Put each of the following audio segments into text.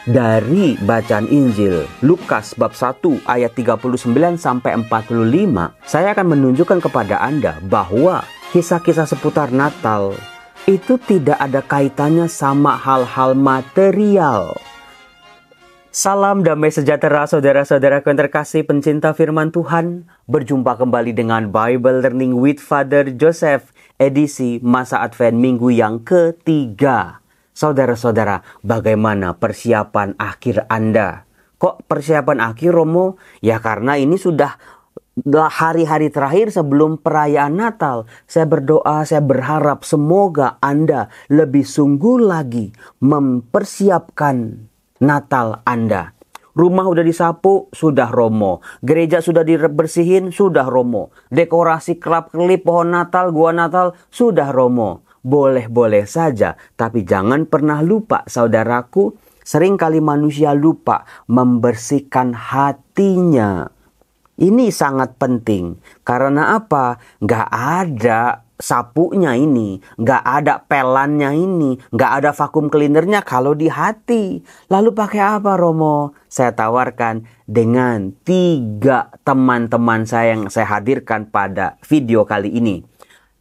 Dari bacaan Injil Lukas bab 1 ayat 39 sampai 45, saya akan menunjukkan kepada Anda bahwa kisah-kisah seputar Natal itu tidak ada kaitannya sama hal-hal material. Salam damai sejahtera saudara-saudaraku yang terkasih pencinta firman Tuhan. Berjumpa kembali dengan Bible Learning with Father Joseph, edisi masa Advent minggu yang ketiga. Saudara-saudara, bagaimana persiapan akhir Anda? Kok persiapan akhir, Romo? Ya karena ini sudah hari-hari terakhir sebelum perayaan Natal. Saya berdoa, saya berharap semoga Anda lebih sungguh lagi mempersiapkan Natal Anda. Rumah udah disapu, sudah Romo. Gereja sudah dibersihin, sudah Romo. Dekorasi kelap-kelip pohon Natal, gua Natal, sudah Romo. Boleh-boleh saja, tapi jangan pernah lupa, saudaraku. Seringkali manusia lupa membersihkan hatinya. Ini sangat penting. Karena apa? Gak ada sapunya ini, gak ada pelannya ini, gak ada vakum cleanernya kalau di hati. Lalu pakai apa, Romo? Saya tawarkan dengan 3 teman-teman saya yang saya hadirkan pada video kali ini.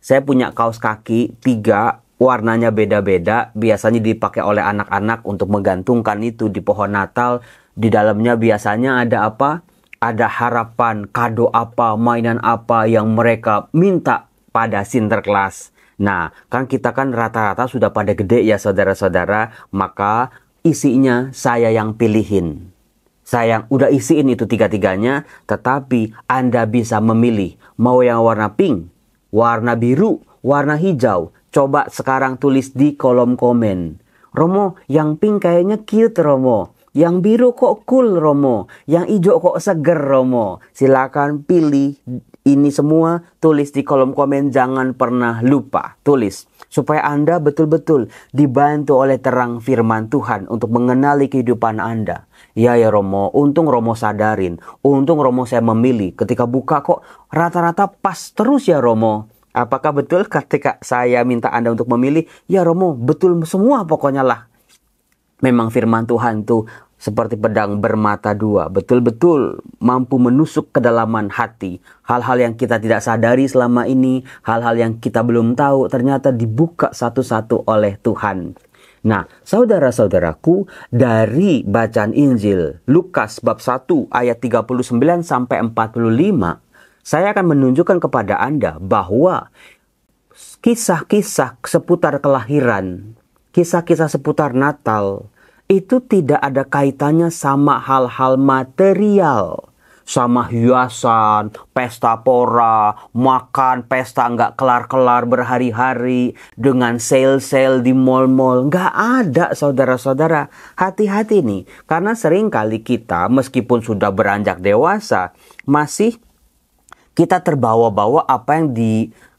Saya punya kaos kaki 3, warnanya beda-beda. Biasanya dipakai oleh anak-anak untuk menggantungkan itu di pohon Natal. Di dalamnya biasanya ada apa? Ada harapan, kado apa, mainan apa yang mereka minta pada Sinterklas. Nah, kan kita kan rata-rata sudah pada gede ya saudara-saudara. Maka isinya saya yang pilihin. Saya yang udah isiin itu 3-tiganya. Tetapi Anda bisa memilih. Mau yang warna pink, warna biru, warna hijau. Coba sekarang tulis di kolom komen. Romo, yang pink kayaknya cute, Romo. Yang biru kok cool, Romo. Yang hijau kok seger, Romo. Silakan pilih ini semua, tulis di kolom komen. Jangan pernah lupa tulis. Supaya Anda betul-betul dibantu oleh terang firman Tuhan untuk mengenali kehidupan Anda. Ya Romo, untung Romo sadarin. Untung Romo saya memilih. Ketika buka kok rata-rata pas terus ya Romo. Apakah betul ketika saya minta Anda untuk memilih? Ya Romo, betul semua pokoknya lah. Memang firman Tuhan tuh seperti pedang bermata 2. Betul-betul mampu menusuk kedalaman hati. Hal-hal yang kita tidak sadari selama ini. Hal-hal yang kita belum tahu ternyata dibuka satu-satu oleh Tuhan. Nah, saudara-saudaraku, dari bacaan Injil Lukas bab 1 ayat 39 sampai 45, saya akan menunjukkan kepada Anda bahwa kisah-kisah seputar kelahiran, kisah-kisah seputar Natal, itu tidak ada kaitannya sama hal-hal material. Sama hiasan, pesta pora, makan pesta nggak kelar-kelar berhari-hari, dengan sale-sale di mall-mall. Nggak ada, saudara-saudara. Hati-hati nih, karena seringkali kita meskipun sudah beranjak dewasa, masih kita terbawa-bawa apa yang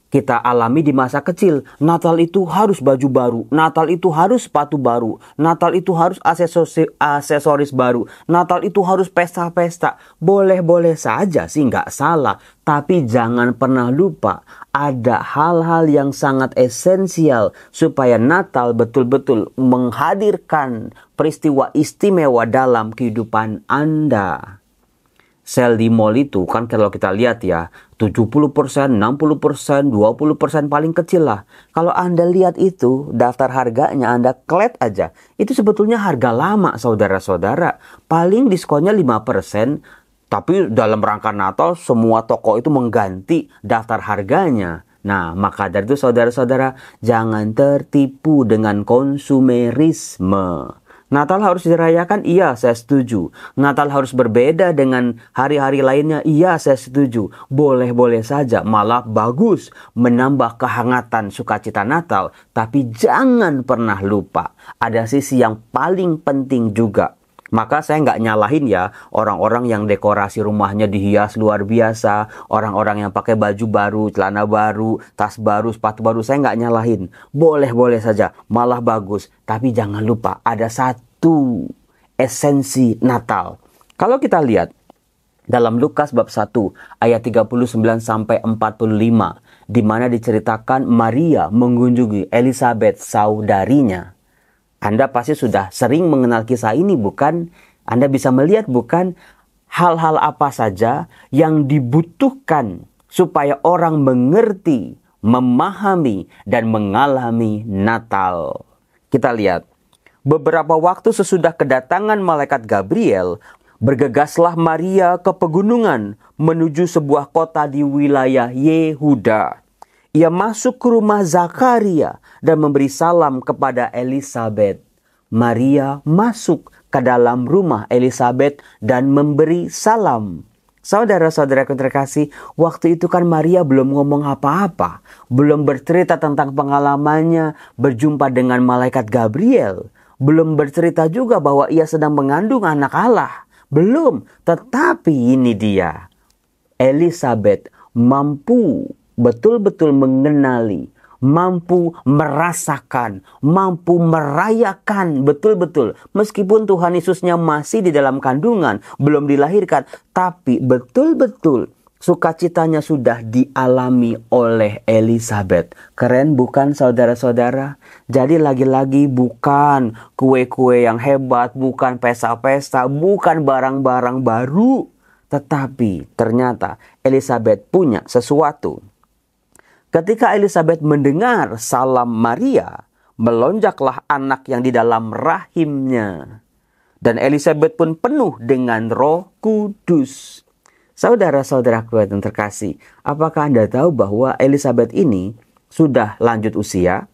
kita alami di masa kecil. Natal itu harus baju baru. Natal itu harus sepatu baru. Natal itu harus aksesoris baru. Natal itu harus pesta-pesta. Boleh-boleh saja sih, nggak salah. Tapi jangan pernah lupa, ada hal-hal yang sangat esensial supaya Natal betul-betul menghadirkan peristiwa istimewa dalam kehidupan Anda. Sel di mall itu kan kalau kita lihat ya, 70%, 60%, 20% paling kecil lah. Kalau Anda lihat itu, daftar harganya Anda klik aja. Itu sebetulnya harga lama, saudara-saudara. Paling diskonnya 5%. Tapi dalam rangka Natal, semua toko itu mengganti daftar harganya. Nah, maka dari itu saudara-saudara, jangan tertipu dengan konsumerisme. Natal harus dirayakan? Iya, saya setuju. Natal harus berbeda dengan hari-hari lainnya? Iya, saya setuju. Boleh-boleh saja, malah bagus menambah kehangatan sukacita Natal. Tapi jangan pernah lupa, ada sisi yang paling penting juga. Maka saya nggak nyalahin ya orang-orang yang dekorasi rumahnya dihias luar biasa. Orang-orang yang pakai baju baru, celana baru, tas baru, sepatu baru. Saya nggak nyalahin. Boleh-boleh saja, malah bagus. Tapi jangan lupa ada satu esensi Natal. Kalau kita lihat dalam Lukas bab 1 ayat 39 sampai 45, di mana diceritakan Maria mengunjungi Elizabeth saudarinya. Anda pasti sudah sering mengenal kisah ini, bukan? Anda bisa melihat, bukan? Hal-hal apa saja yang dibutuhkan supaya orang mengerti, memahami, dan mengalami Natal. Kita lihat. Beberapa waktu sesudah kedatangan malaikat Gabriel, bergegaslah Maria ke pegunungan menuju sebuah kota di wilayah Yehuda. Ia masuk ke rumah Zakaria dan memberi salam kepada Elisabet. Maria masuk ke dalam rumah Elisabet dan memberi salam. Saudara-saudaraku terkasih, waktu itu kan Maria belum ngomong apa-apa, belum bercerita tentang pengalamannya berjumpa dengan malaikat Gabriel. Belum bercerita juga bahwa ia sedang mengandung anak Allah. Belum. Tetapi ini dia. Elisabet mampu betul-betul mengenali, mampu merasakan, mampu merayakan betul-betul. Meskipun Tuhan Yesusnya masih di dalam kandungan, belum dilahirkan. Tapi betul-betul sukacitanya sudah dialami oleh Elisabet. Keren bukan saudara-saudara? Jadi lagi-lagi bukan kue-kue yang hebat, bukan pesta-pesta, bukan barang-barang baru. Tetapi ternyata Elisabet punya sesuatu. Ketika Elisabet mendengar salam Maria, melonjaklah anak yang di dalam rahimnya. Dan Elisabet pun penuh dengan Roh Kudus. Saudara-saudaraku yang terkasih, apakah Anda tahu bahwa Elisabet ini sudah lanjut usia?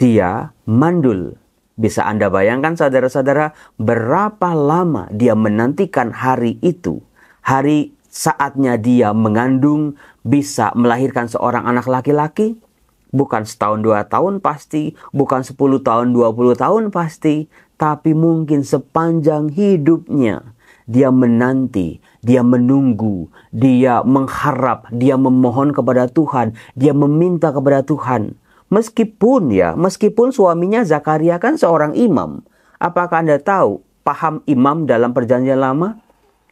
Dia mandul. Bisa Anda bayangkan saudara-saudara berapa lama dia menantikan hari itu? Hari saatnya dia mengandung, bisa melahirkan seorang anak laki-laki? Bukan setahun 2 tahun pasti, bukan 10 tahun 20 tahun pasti, tapi mungkin sepanjang hidupnya. Dia menanti, dia menunggu, dia mengharap, dia memohon kepada Tuhan, dia meminta kepada Tuhan. Meskipun suaminya Zakaria kan seorang imam. Apakah Anda tahu paham imam dalam perjanjian lama?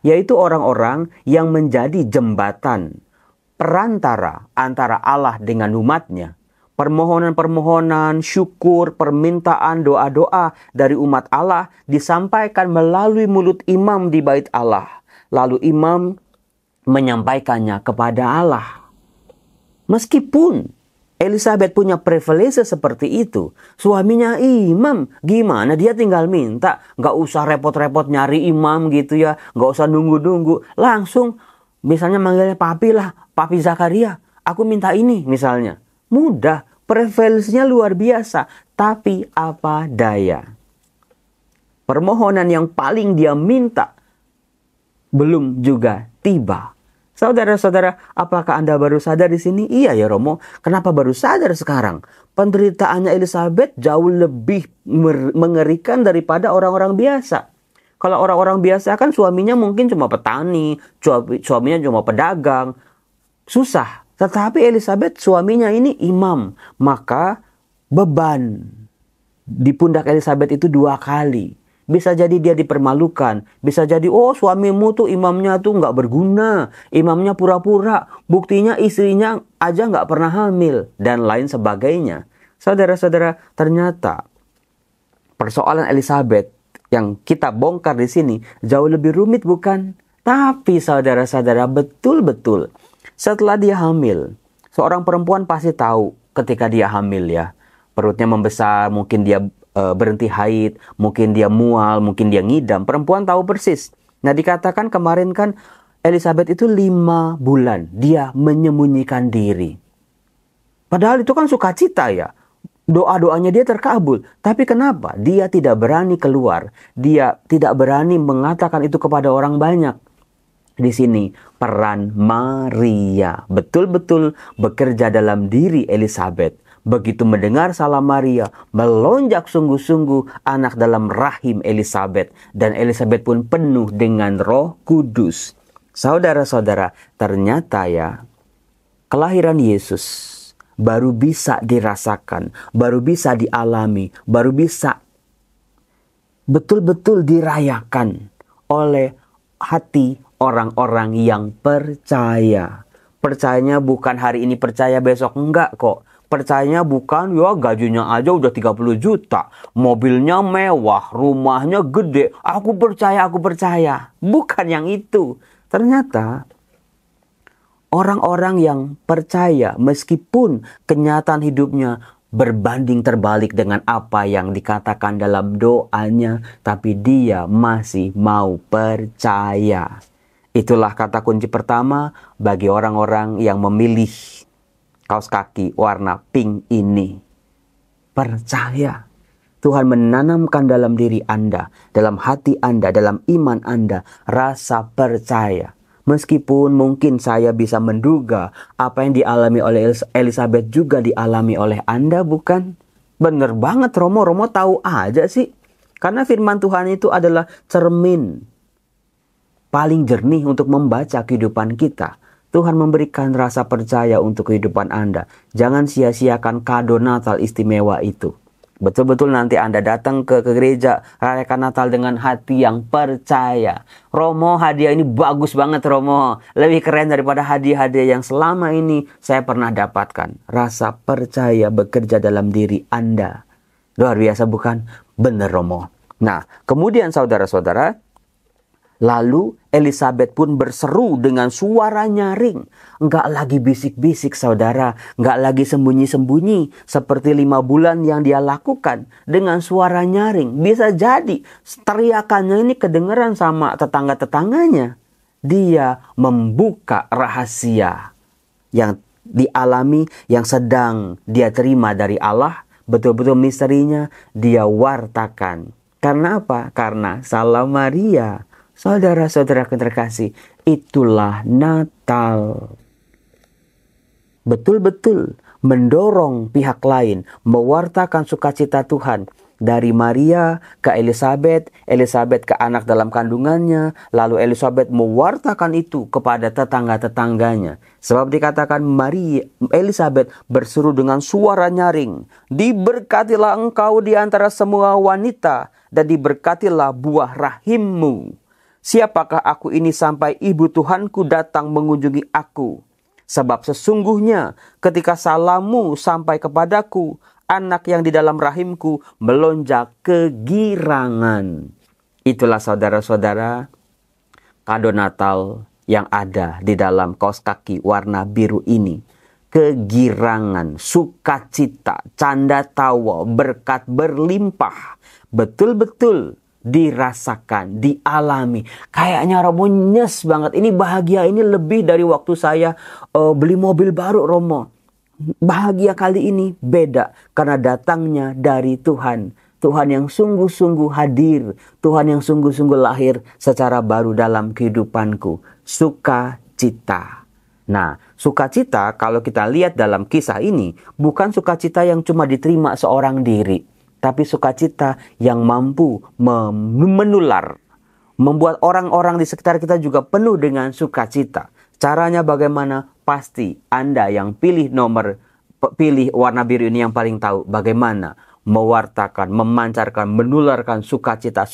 Yaitu orang-orang yang menjadi jembatan, perantara antara Allah dengan umatnya. Permohonan-permohonan, syukur, permintaan, doa-doa dari umat Allah disampaikan melalui mulut imam di bait Allah. Lalu imam menyampaikannya kepada Allah. Meskipun Elisabet punya privilege seperti itu, suaminya imam, gimana dia tinggal minta. Gak usah repot-repot nyari imam gitu ya, gak usah nunggu-nunggu. Langsung misalnya manggilnya papi lah, papi Zakaria, aku minta ini misalnya. Mudah. Privilege-nya luar biasa, tapi apa daya. Permohonan yang paling dia minta belum juga tiba. Saudara-saudara, apakah Anda baru sadar di sini? Iya ya Romo, kenapa baru sadar sekarang? Penderitaannya Elisabet jauh lebih mengerikan daripada orang-orang biasa. Kalau orang-orang biasa kan suaminya mungkin cuma petani, suaminya cuma pedagang. Susah. Tetapi Elisabet suaminya ini imam. Maka beban di pundak Elisabet itu 2 kali. Bisa jadi dia dipermalukan. Bisa jadi suamimu tuh imamnya tuh gak berguna. Imamnya pura-pura. Buktinya istrinya aja gak pernah hamil. Dan lain sebagainya. Saudara-saudara, ternyata persoalan Elisabet yang kita bongkar di sini jauh lebih rumit bukan? Tapi saudara-saudara betul-betul. Setelah dia hamil, seorang perempuan pasti tahu ketika dia hamil ya. Perutnya membesar, mungkin dia berhenti haid, mungkin dia mual, mungkin dia ngidam. Perempuan tahu persis. Nah dikatakan kemarin kan Elisabet itu 5 bulan dia menyembunyikan diri. Padahal itu kan sukacita ya. Doa-doanya dia terkabul. Tapi kenapa? Dia tidak berani keluar. Dia tidak berani mengatakan itu kepada orang banyak. Di sini peran Maria betul-betul bekerja dalam diri Elisabet. Begitu mendengar salam Maria, melonjak sungguh-sungguh anak dalam rahim Elisabet. Dan Elisabet pun penuh dengan Roh Kudus. Saudara-saudara, ternyata ya, kelahiran Yesus baru bisa dirasakan, baru bisa dialami, baru bisa betul-betul dirayakan oleh hati orang-orang yang percaya. Percayanya bukan hari ini percaya besok enggak kok. Percayanya bukan, ya gajinya aja udah 30 juta. Mobilnya mewah, rumahnya gede. Aku percaya. Bukan yang itu. Ternyata orang-orang yang percaya meskipun kenyataan hidupnya berbanding terbalik dengan apa yang dikatakan dalam doanya, tapi dia masih mau percaya. Itulah kata kunci pertama bagi orang-orang yang memilih kaos kaki warna pink ini. Percaya. Tuhan menanamkan dalam diri Anda, dalam hati Anda, dalam iman Anda, rasa percaya. Meskipun mungkin saya bisa menduga apa yang dialami oleh Elizabeth juga dialami oleh Anda, bukan? Bener banget Romo tahu aja sih. Karena firman Tuhan itu adalah cermin paling jernih untuk membaca kehidupan kita. Tuhan memberikan rasa percaya untuk kehidupan Anda. Jangan sia-siakan kado Natal istimewa itu. Betul-betul nanti Anda datang ke gereja rayakan Natal dengan hati yang percaya. Romo, hadiah ini bagus banget Romo. Lebih keren daripada hadiah-hadiah yang selama ini saya pernah dapatkan. Rasa percaya bekerja dalam diri Anda. Luar biasa bukan? Bener Romo. Nah, kemudian saudara-saudara, lalu Elizabeth pun berseru dengan suara nyaring. Enggak lagi bisik-bisik saudara. Enggak lagi sembunyi-sembunyi. Seperti 5 bulan yang dia lakukan. Dengan suara nyaring. Bisa jadi teriakannya ini kedengeran sama tetangga-tetangganya. Dia membuka rahasia yang dialami, yang sedang dia terima dari Allah. Betul-betul misterinya dia wartakan. Karena apa? Karena Salam Maria. Saudara-saudara terkasih, itulah Natal. Betul-betul mendorong pihak lain mewartakan sukacita Tuhan. Dari Maria ke Elizabeth, Elizabeth ke anak dalam kandungannya, lalu Elizabeth mewartakan itu kepada tetangga-tetangganya. Sebab dikatakan Elizabeth berseru dengan suara nyaring, "Diberkatilah engkau di antara semua wanita, dan diberkatilah buah rahimmu. Siapakah aku ini sampai ibu Tuhanku datang mengunjungi aku? Sebab sesungguhnya ketika salammu sampai kepadaku, anak yang di dalam rahimku melonjak kegirangan." Itulah saudara-saudara kado Natal yang ada di dalam kaos kaki warna biru ini. Kegirangan, sukacita, canda tawa, berkat berlimpah. Betul-betul dirasakan, dialami. Kayaknya Romo nyes banget. Ini bahagia ini lebih dari waktu saya beli mobil baru Romo. Bahagia kali ini beda karena datangnya dari Tuhan. Tuhan yang sungguh-sungguh hadir. Tuhan yang sungguh-sungguh lahir secara baru dalam kehidupanku. Sukacita. Nah, sukacita kalau kita lihat dalam kisah ini bukan sukacita yang cuma diterima seorang diri. Tapi sukacita yang mampu menular. Membuat orang-orang di sekitar kita juga penuh dengan sukacita. Caranya bagaimana? Pasti Anda yang pilih warna biru ini yang paling tahu bagaimana mewartakan, memancarkan, menularkan sukacita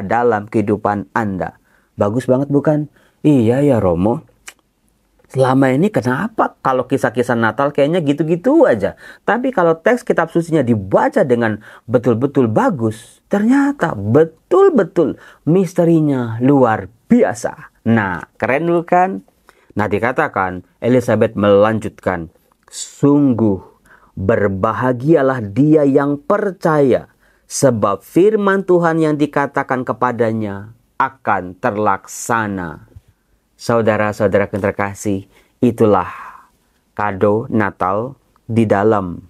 dalam kehidupan Anda. Bagus banget bukan? Iya ya Romo. Selama ini kenapa kalau kisah-kisah Natal kayaknya gitu-gitu aja. Tapi kalau teks kitab sucinya dibaca dengan betul-betul bagus, ternyata betul-betul misterinya luar biasa. Nah, keren bukan? Nah, dikatakan Elizabeth melanjutkan, "Sungguh berbahagialah dia yang percaya, sebab firman Tuhan yang dikatakan kepadanya akan terlaksana." Saudara-saudara terkasih, itulah kado Natal di dalam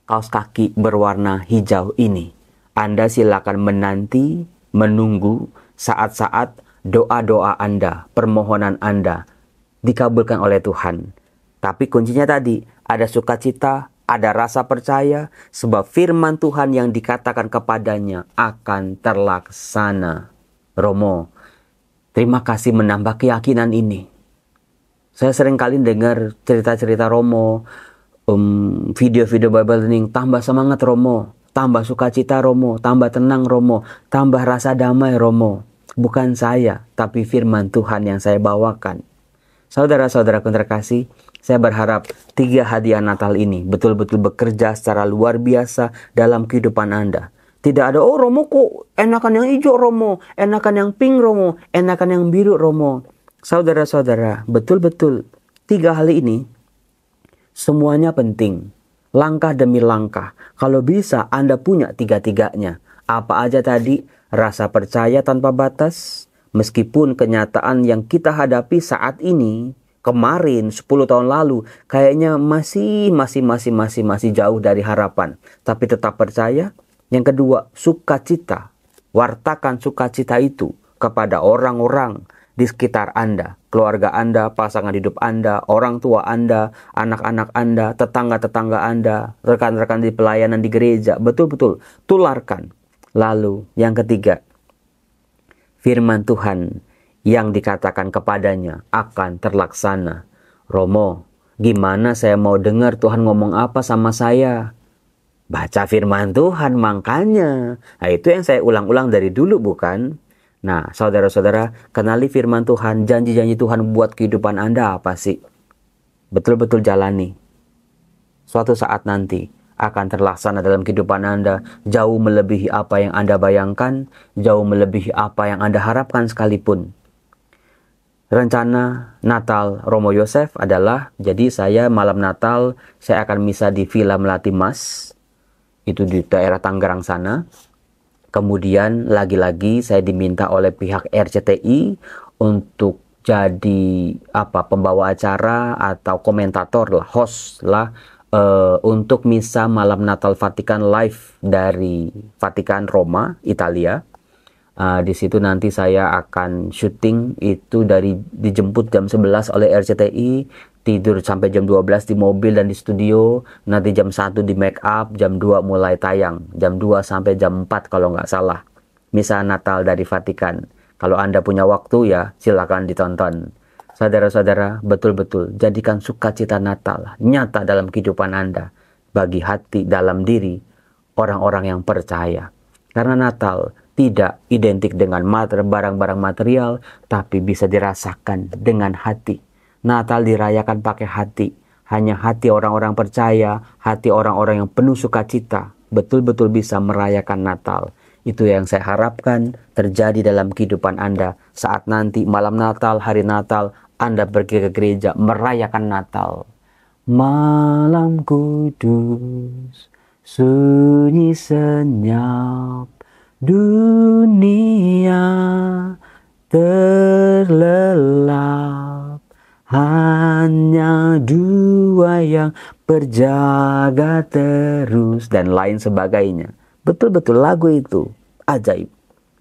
kaos kaki berwarna hijau ini. Anda silakan menanti, menunggu saat-saat doa-doa Anda, permohonan Anda dikabulkan oleh Tuhan. Tapi kuncinya tadi, ada sukacita, ada rasa percaya, sebab firman Tuhan yang dikatakan kepadanya akan terlaksana. Romo, terima kasih menambah keyakinan ini. Saya sering kali dengar cerita-cerita Romo, video-video Bible learning, tambah semangat Romo, tambah sukacita Romo, tambah tenang Romo, tambah rasa damai Romo. Bukan saya, tapi firman Tuhan yang saya bawakan. Saudara-saudaraku terkasih, Saya berharap 3 hadiah Natal ini betul-betul bekerja secara luar biasa dalam kehidupan Anda. Tidak ada, oh Romo kok enakan yang hijau Romo, enakan yang pink Romo, enakan yang biru Romo. Saudara-saudara, betul-betul 3 hal ini semuanya penting. Langkah demi langkah. Kalau bisa Anda punya 3-tiganya. Apa aja tadi? Rasa percaya tanpa batas. Meskipun kenyataan yang kita hadapi saat ini, kemarin 10 tahun lalu, kayaknya masih jauh dari harapan. Tapi tetap percaya. Yang kedua, sukacita. Wartakan sukacita itu kepada orang-orang di sekitar Anda, keluarga Anda, pasangan hidup Anda, orang tua Anda, anak-anak Anda, tetangga-tetangga Anda, rekan-rekan di pelayanan di gereja. Betul-betul tularkan. Lalu yang ketiga, firman Tuhan yang dikatakan kepadanya akan terlaksana. Romo, gimana saya mau dengar Tuhan ngomong apa sama saya? Baca firman Tuhan makanya. Nah, itu yang saya ulang-ulang dari dulu bukan? Nah, saudara-saudara, kenali firman Tuhan, janji-janji Tuhan buat kehidupan Anda apa sih? Betul-betul jalani. Suatu saat nanti akan terlaksana dalam kehidupan Anda, jauh melebihi apa yang Anda bayangkan, jauh melebihi apa yang Anda harapkan sekalipun. Rencana Natal Romo Yosef adalah, jadi saya malam Natal, saya akan misa di Villa Melati Mas, itu di daerah Tangerang sana. Kemudian lagi-lagi saya diminta oleh pihak RCTI untuk jadi pembawa acara atau komentator lah, host lah, untuk misa malam Natal Vatikan live dari Vatikan Roma, Italia. Di situ nanti saya akan syuting itu dijemput jam 11 oleh RCTI, tidur sampai jam 12 di mobil dan di studio, nanti jam 1 di make up, jam 2 mulai tayang, jam 2 sampai jam 4 kalau nggak salah. Misa Natal dari Vatikan. Kalau Anda punya waktu ya silakan ditonton. Saudara-saudara, betul-betul jadikan sukacita Natal nyata dalam kehidupan Anda, bagi hati dalam diri orang-orang yang percaya. Karena Natal tidak identik dengan barang-barang material, tapi bisa dirasakan dengan hati. Natal dirayakan pakai hati. Hanya hati orang-orang percaya, hati orang-orang yang penuh sukacita, betul-betul bisa merayakan Natal. Itu yang saya harapkan terjadi dalam kehidupan Anda saat nanti malam Natal, hari Natal, Anda pergi ke gereja merayakan Natal. Malam kudus, sunyi senyap, dunia terlelap, hanya dua yang berjaga terus, dan lain sebagainya. Betul-betul lagu itu ajaib.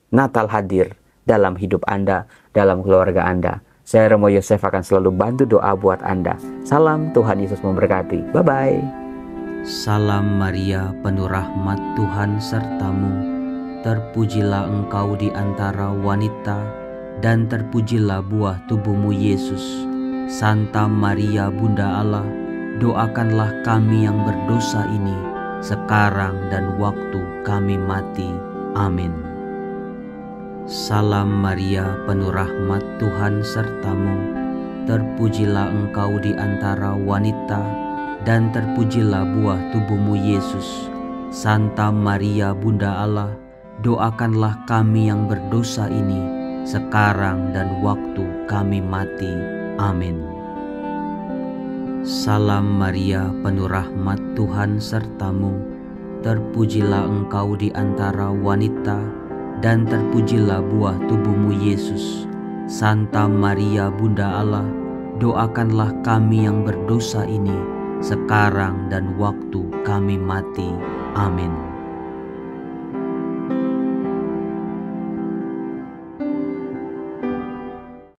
Natal hadir dalam hidup Anda, dalam keluarga Anda. Saya Romo Yosef akan selalu bantu doa buat Anda. Salam, Tuhan Yesus memberkati. Bye-bye. Salam Maria, penuh rahmat Tuhan sertamu. Terpujilah engkau di antara wanita, dan terpujilah buah tubuhmu Yesus. Santa Maria Bunda Allah, doakanlah kami yang berdosa ini, sekarang dan waktu kami mati. Amin. Salam Maria, penuh rahmat Tuhan sertamu. Terpujilah engkau di antara wanita, dan terpujilah buah tubuhmu Yesus. Santa Maria Bunda Allah, doakanlah kami yang berdosa ini, sekarang dan waktu kami mati. Amin. Salam Maria, penuh rahmat Tuhan sertamu. Terpujilah engkau di antara wanita, dan terpujilah buah tubuhmu Yesus. Santa Maria Bunda Allah, doakanlah kami yang berdosa ini, sekarang dan waktu kami mati. Amin.